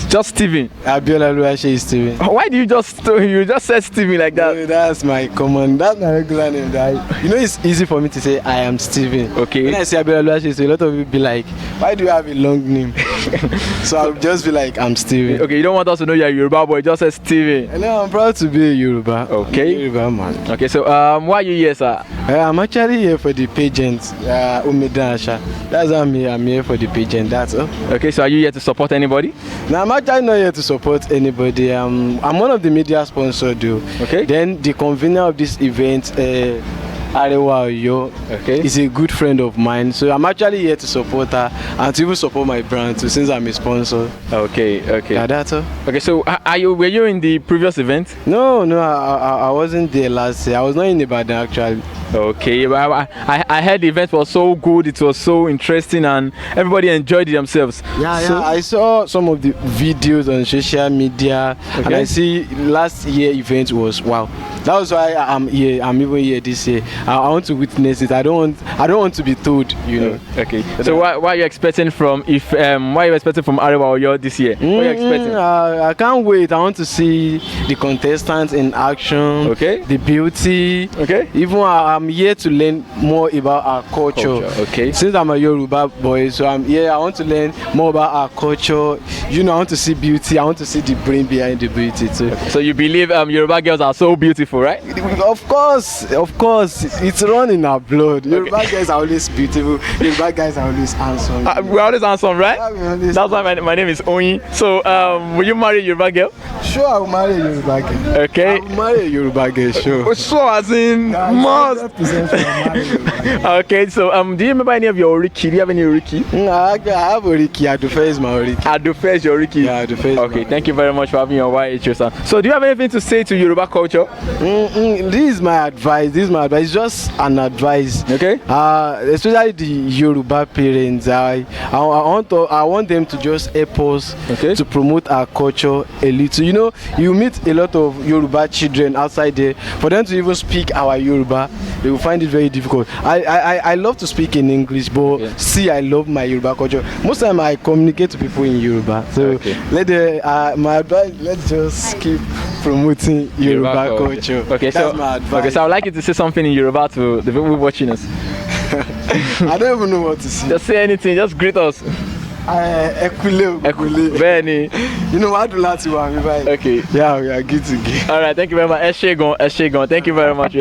Just Stephen. Abiola Oluwaseyi is Stephen. Why do you just said Stephen like that? No, that's my regular name. You know, it's easy for me to say I am Stephen. Okay. When I say Abiola Oluwaseyi, so a lot of people be like, why do you have a long name? So I'll just be like, I'm Stephen. Okay, you don't want us to know you're a Yoruba boy, just say Stephen. And I'm proud to be a Yoruba. Okay. I'm a Yoruba man. Okay, so why are you here, sir? I'm actually here for the pageant, Umidasha. That's why I'm here. I'm here for the pageant. That's all. Okay, so are you here to support anybody? No, I'm actually not here to support anybody. I'm one of the media sponsors, though. Okay. Then the convener of this event, Arewa Oyo, Okay. is a good friend of mine. So I'm actually here to support her and to even support my brand too, since I'm a sponsor. Okay. Yeah, that's all. Okay, so were you in the previous event? No, I wasn't there last year. I was not in Ibadan actually. Okay, but I heard the event was so good, it was so interesting, and everybody enjoyed it themselves. Yeah, I saw some of the videos on social media, and I see last year event was wow. That was why I'm here. I'm even here this year. I want to witness it. I don't want to be told, you know. Okay. So what are you expecting from Arewa Oyo this year? What are you expecting? I can't wait. I want to see the contestants in action. Okay. The beauty. Okay. Even I'm here to learn more about our culture. Okay. Since I'm a Yoruba boy, so I'm here. I want to learn more about our culture. You know, I want to see beauty. I want to see the brain behind the beauty too. So you believe Yoruba girls are so beautiful, right? Of course, it's run in our blood. Yoruba guys are always beautiful. Yoruba guys are always handsome. We're always handsome, right? Yeah, That's why my name is Oyin. So will you marry a Yoruba girl? Sure, I will marry a Yoruba girl. Okay. I will marry a Yoruba girl, sure. So as in must. Okay, so do you remember any of your oriki? Do you have any oriki? I have oriki. Adufe is my oriki. Adufe is your oriki? Yeah, Adufe is okay, thank you very much for having your YHO, sir. So do you have anything to say to Yoruba culture? This is my advice. It's just an advice. Okay. Especially the Yoruba parents. I want them to just help us to promote our culture a little. You know, you meet a lot of Yoruba children outside there. For them to even speak our Yoruba, they will find it very difficult. I love to speak in English, but see, I love my Yoruba culture. Most of the time I communicate to people in Yoruba. So my advice, let's just keep promoting Yoruba culture. Okay, that's my advice. Okay, so I would like you to say something in Yoruba to the people watching us. I don't even know what to say. Just say anything, just greet us. Benny. You know what? Okay. Yeah, we are good to go. All right, thank you very much. Eshegon. Thank you very much.